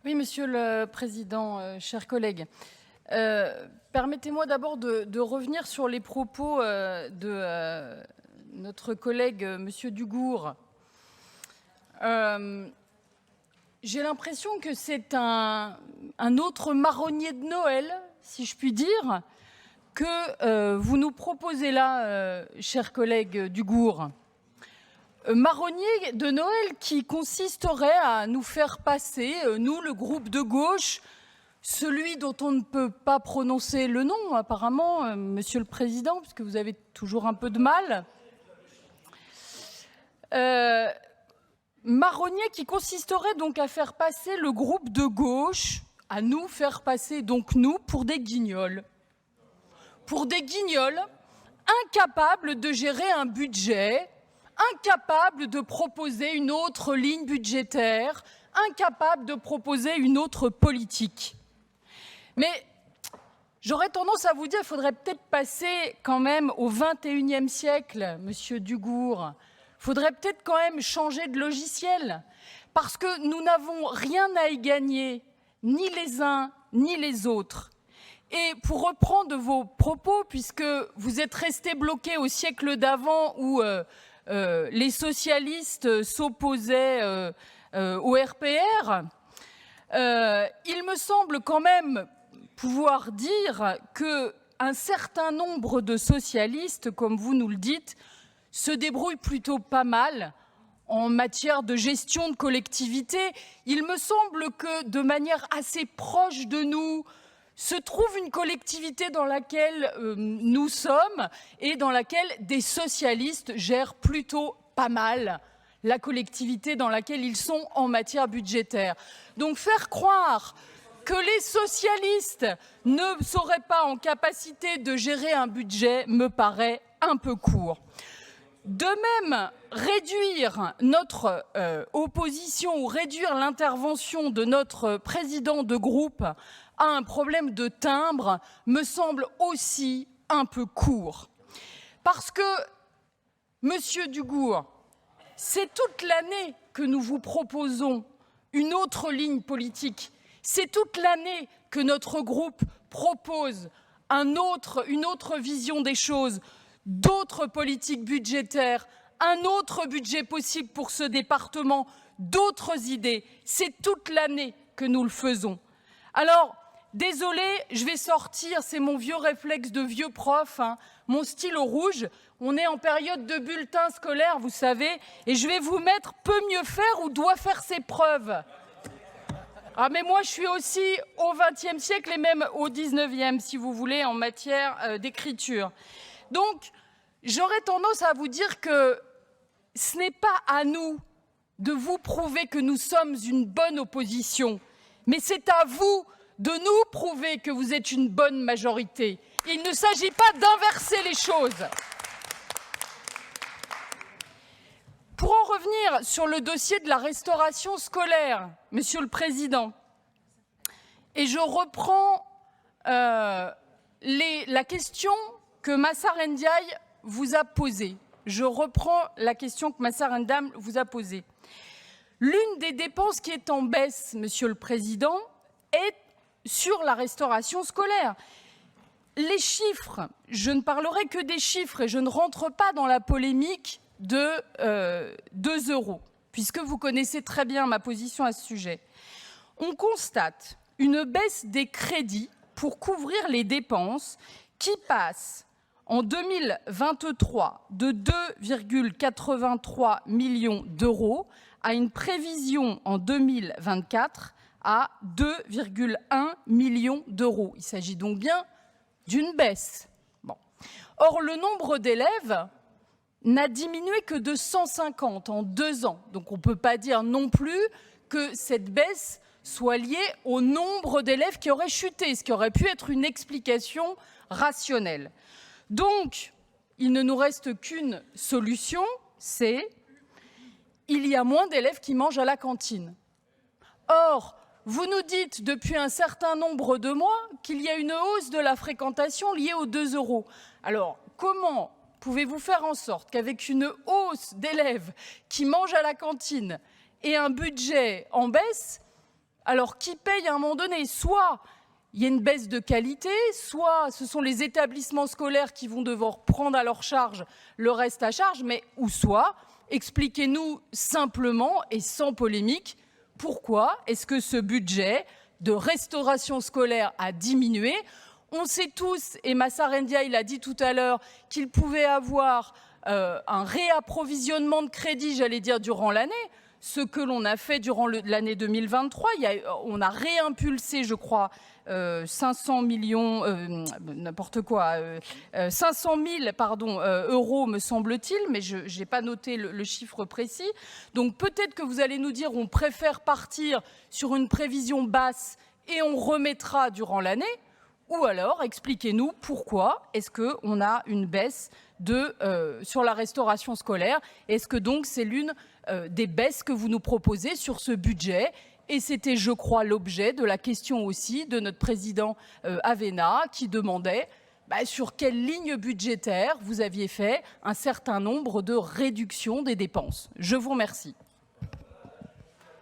Oui, Monsieur le Président, chers collègues. Permettez-moi d'abord de revenir sur les propos de notre collègue Monsieur Dugourc. J'ai l'impression que c'est un autre marronnier de Noël, si je puis dire, que vous nous proposez là, chers collègues Dugourc. Marronnier de Noël qui consisterait à nous faire passer, nous, le groupe de gauche, celui dont on ne peut pas prononcer le nom, apparemment, Monsieur le Président, puisque vous avez toujours un peu de mal. Marronnier qui consisterait donc à faire passer le groupe de gauche, à nous faire passer donc nous pour des guignols. Pour des guignols incapables de gérer un budget, incapables de proposer une autre ligne budgétaire, incapables de proposer une autre politique. Mais j'aurais tendance à vous dire qu'il faudrait peut-être passer quand même au XXIe siècle, Monsieur Dugourc. Il faudrait peut-être quand même changer de logiciel, parce que nous n'avons rien à y gagner, ni les uns ni les autres. Et pour reprendre vos propos, puisque vous êtes restés bloqués au siècle d'avant où les socialistes s'opposaient au RPR, il me semble quand même pouvoir dire qu'un certain nombre de socialistes, comme vous nous le dites, se débrouillent plutôt pas mal en matière de gestion de collectivité. Il me semble que de manière assez proche de nous, se trouve une collectivité dans laquelle nous sommes et dans laquelle des socialistes gèrent plutôt pas mal la collectivité dans laquelle ils sont en matière budgétaire. Donc faire croire que les socialistes ne seraient pas en capacité de gérer un budget me paraît un peu court. De même, réduire notre opposition ou réduire l'intervention de notre président de groupe à un problème de timbre me semble aussi un peu court. Parce que, Monsieur Dugourc, c'est toute l'année que nous vous proposons une autre ligne politique. C'est toute l'année que notre groupe propose une autre vision des choses, d'autres politiques budgétaires, un autre budget possible pour ce département, d'autres idées. C'est toute l'année que nous le faisons. Alors, désolé, je vais sortir, c'est mon vieux réflexe de vieux prof, mon stylo rouge. On est en période de bulletin scolaire, vous savez, et je vais vous mettre peut mieux faire ou doit faire ses preuves. Ah, mais moi, je suis aussi au XXe siècle et même au XIXe, si vous voulez, en matière d'écriture. Donc, j'aurais tendance à vous dire que ce n'est pas à nous de vous prouver que nous sommes une bonne opposition, mais c'est à vous de nous prouver que vous êtes une bonne majorité. Il ne s'agit pas d'inverser les choses. Pour en revenir sur le dossier de la restauration scolaire, Monsieur le Président, et je reprends la question que Massar Ndiaye vous a posée. Je reprends la question que Massar Ndiaye vous a posée. L'une des dépenses qui est en baisse, Monsieur le Président, est sur la restauration scolaire. Les chiffres, je ne parlerai que des chiffres et je ne rentre pas dans la polémique de 2 €, puisque vous connaissez très bien ma position à ce sujet. On constate une baisse des crédits pour couvrir les dépenses qui passent en 2023 de 2,83 millions d'euros à une prévision en 2024 à 2,1 millions d'euros. Il s'agit donc bien d'une baisse. Bon. Or, le nombre d'élèves n'a diminué que de 150 en 2 ans. Donc on ne peut pas dire non plus que cette baisse soit liée au nombre d'élèves qui auraient chuté, ce qui aurait pu être une explication rationnelle. Donc, il ne nous reste qu'une solution, c'est il y a moins d'élèves qui mangent à la cantine. Or, vous nous dites depuis un certain nombre de mois qu'il y a une hausse de la fréquentation liée aux 2 €. Alors, comment pouvez-vous faire en sorte qu'avec une hausse d'élèves qui mangent à la cantine et un budget en baisse, Alors qui paye à un moment donné? Soit il y a une baisse de qualité, soit ce sont les établissements scolaires qui vont devoir prendre à leur charge le reste à charge, mais ou soit, expliquez-nous simplement et sans polémique, pourquoi est-ce que ce budget de restauration scolaire a diminué? On sait tous, et Massarendia il a dit tout à l'heure, qu'il pouvait avoir un réapprovisionnement de crédit, j'allais dire, durant l'année. Ce que l'on a fait durant l'année 2023, on a réimpulsé, je crois, 500 millions, n'importe quoi, 500 000 euros, me semble-t-il, mais je n'ai pas noté le chiffre précis. Donc peut-être que vous allez nous dire on préfère partir sur une prévision basse et on remettra durant l'année. Ou alors, expliquez-nous pourquoi est-ce qu'on a une baisse sur la restauration scolaire. Est-ce que donc c'est l'une des baisses que vous nous proposez sur ce budget? Et c'était, je crois, l'objet de la question aussi de notre président Avena, qui demandait sur quelle ligne budgétaire vous aviez fait un certain nombre de réductions des dépenses. Je vous remercie.